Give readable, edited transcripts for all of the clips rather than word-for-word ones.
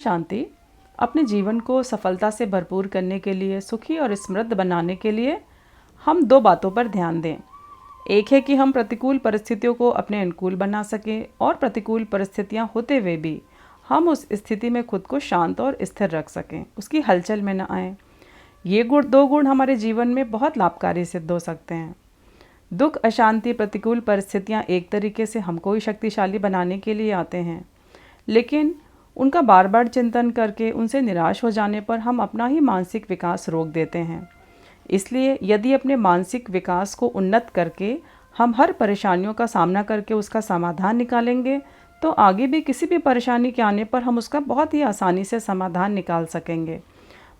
शांति। अपने जीवन को सफलता से भरपूर करने के लिए, सुखी और समृद्ध बनाने के लिए हम दो बातों पर ध्यान दें। एक है कि हम प्रतिकूल परिस्थितियों को अपने अनुकूल बना सकें और प्रतिकूल परिस्थितियां होते हुए भी हम उस स्थिति में खुद को शांत और स्थिर रख सकें, उसकी हलचल में न आएं। ये दो गुण हमारे जीवन में बहुत लाभकारी सिद्ध हो सकते हैं। दुख, अशांति, प्रतिकूल परिस्थितियां एक तरीके से हमको ही शक्तिशाली बनाने के लिए आते हैं, लेकिन उनका बार बार चिंतन करके उनसे निराश हो जाने पर हम अपना ही मानसिक विकास रोक देते हैं। इसलिए यदि अपने मानसिक विकास को उन्नत करके हम हर परेशानियों का सामना करके उसका समाधान निकालेंगे, तो आगे भी किसी भी परेशानी के आने पर हम उसका बहुत ही आसानी से समाधान निकाल सकेंगे।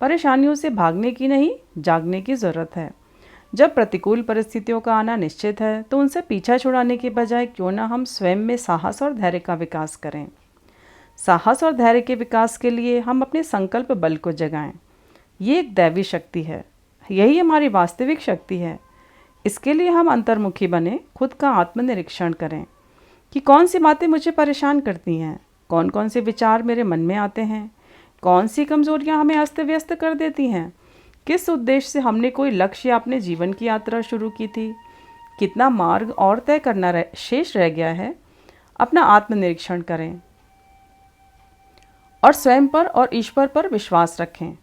परेशानियों से भागने की नहीं, जागने की ज़रूरत है। जब प्रतिकूल परिस्थितियों का आना निश्चित है, तो उनसे पीछा छुड़ाने के बजाय क्यों ना हम स्वयं में साहस और धैर्य का विकास करें। साहस और धैर्य के विकास के लिए हम अपने संकल्प बल को जगाएं। ये एक दैवी शक्ति है, यही हमारी वास्तविक शक्ति है। इसके लिए हम अंतर्मुखी बने, खुद का आत्मनिरीक्षण करें कि कौन सी बातें मुझे परेशान करती हैं, कौन कौन से विचार मेरे मन में आते हैं, कौन सी कमजोरियां हमें अस्त व्यस्त कर देती हैं, किस उद्देश्य से हमने कोई लक्ष्य या अपने जीवन की यात्रा शुरू की थी, कितना मार्ग और तय करना शेष रह गया है। अपना आत्मनिरीक्षण करें और स्वयं पर और ईश्वर पर विश्वास रखें।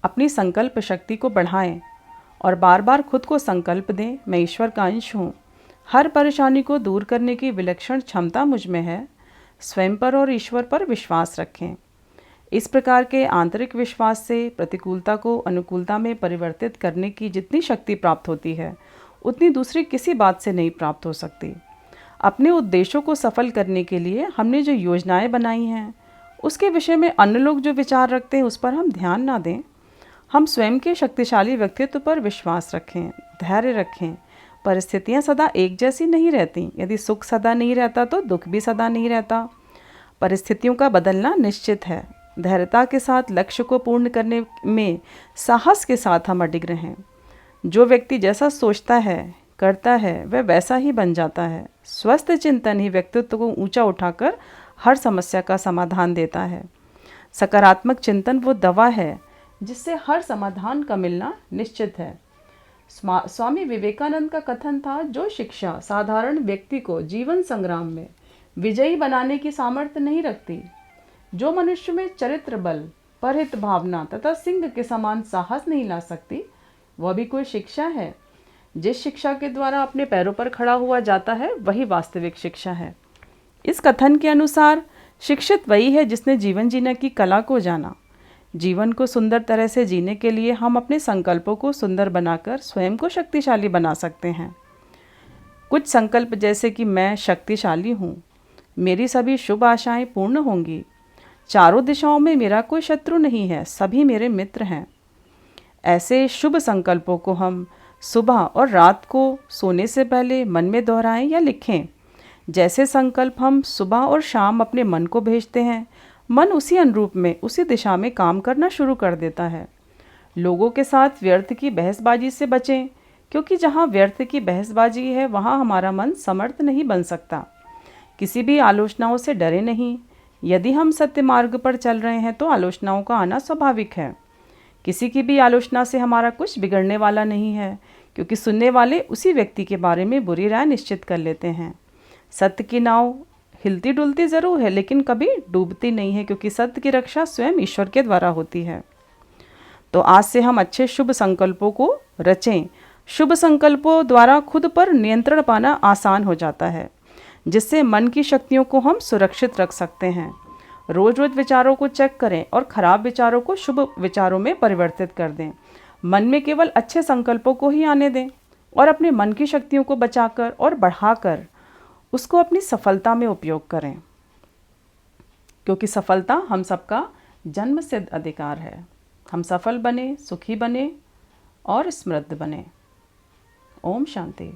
अपनी संकल्प शक्ति को बढ़ाएं और बार बार खुद को संकल्प दें, मैं ईश्वर का अंश हूँ, हर परेशानी को दूर करने की विलक्षण क्षमता मुझ में है। स्वयं पर और ईश्वर पर विश्वास रखें। इस प्रकार के आंतरिक विश्वास से प्रतिकूलता को अनुकूलता में परिवर्तित करने की जितनी शक्ति प्राप्त होती है, उतनी दूसरी किसी बात से नहीं प्राप्त हो सकती। अपने उद्देश्यों को सफल करने के लिए हमने जो योजनाएं बनाई हैं, उसके विषय में अन्य लोग जो विचार रखते हैं उस पर हम ध्यान ना दें। हम स्वयं के शक्तिशाली व्यक्तित्व पर विश्वास रखें, धैर्य रखें। परिस्थितियां सदा एक जैसी नहीं रहती। यदि सुख सदा नहीं रहता तो दुख भी सदा नहीं रहता। परिस्थितियों का बदलना निश्चित है। धैर्यता के साथ लक्ष्य को पूर्ण करने में साहस के साथ हम अडिग रहें। जो व्यक्ति जैसा सोचता है, करता है, वह वैसा ही बन जाता है। स्वस्थ चिंतन ही व्यक्तित्व को ऊंचा उठाकर हर समस्या का समाधान देता है। सकारात्मक चिंतन वो दवा है जिससे हर समाधान का मिलना निश्चित है। स्वामी विवेकानंद का कथन था, जो शिक्षा साधारण व्यक्ति को जीवन संग्राम में विजयी बनाने की सामर्थ्य नहीं रखती, जो मनुष्य में चरित्र बल, परहित भावना तथा सिंह के समान साहस नहीं ला सकती, वह भी कोई शिक्षा है। जिस शिक्षा के द्वारा अपने पैरों पर खड़ा हुआ जाता है, वही वास्तविक शिक्षा है। इस कथन के अनुसार शिक्षित वही है जिसने जीवन जीने की कला को जाना। जीवन को सुंदर तरह से जीने के लिए हम अपने संकल्पों को सुंदर बनाकर स्वयं को शक्तिशाली बना सकते हैं। कुछ संकल्प जैसे कि मैं शक्तिशाली हूँ, मेरी सभी शुभ आशाएं पूर्ण होंगी, चारों दिशाओं में मेरा कोई शत्रु नहीं है, सभी मेरे मित्र हैं। ऐसे शुभ संकल्पों को हम सुबह और रात को सोने से पहले मन में दोहराएं या लिखें। जैसे संकल्प हम सुबह और शाम अपने मन को भेजते हैं, मन उसी अनुरूप में, उसी दिशा में काम करना शुरू कर देता है। लोगों के साथ व्यर्थ की बहसबाजी से बचें, क्योंकि जहाँ व्यर्थ की बहसबाजी है, वहाँ हमारा मन समर्थ नहीं बन सकता। किसी भी आलोचनाओं से डरे नहीं। यदि हम सत्य मार्ग पर चल रहे हैं तो आलोचनाओं का आना स्वाभाविक है। किसी की भी आलोचना से हमारा कुछ बिगड़ने वाला नहीं है, क्योंकि सुनने वाले उसी व्यक्ति के बारे में बुरी राय निश्चित कर लेते हैं। सत्य की नाव हिलती डुलती ज़रूर है, लेकिन कभी डूबती नहीं है, क्योंकि सत्य की रक्षा स्वयं ईश्वर के द्वारा होती है। तो आज से हम अच्छे शुभ संकल्पों को रचें। शुभ संकल्पों द्वारा खुद पर नियंत्रण पाना आसान हो जाता है, जिससे मन की शक्तियों को हम सुरक्षित रख सकते हैं। रोज रोज विचारों को चेक करें और खराब विचारों को शुभ विचारों में परिवर्तित कर दें। मन में केवल अच्छे संकल्पों को ही आने दें और अपने मन की शक्तियों को बचाकर और बढ़ाकर उसको अपनी सफलता में उपयोग करें, क्योंकि सफलता हम सबका जन्मसिद्ध अधिकार है। हम सफल बने, सुखी बने और समृद्ध बने। ओम शांति।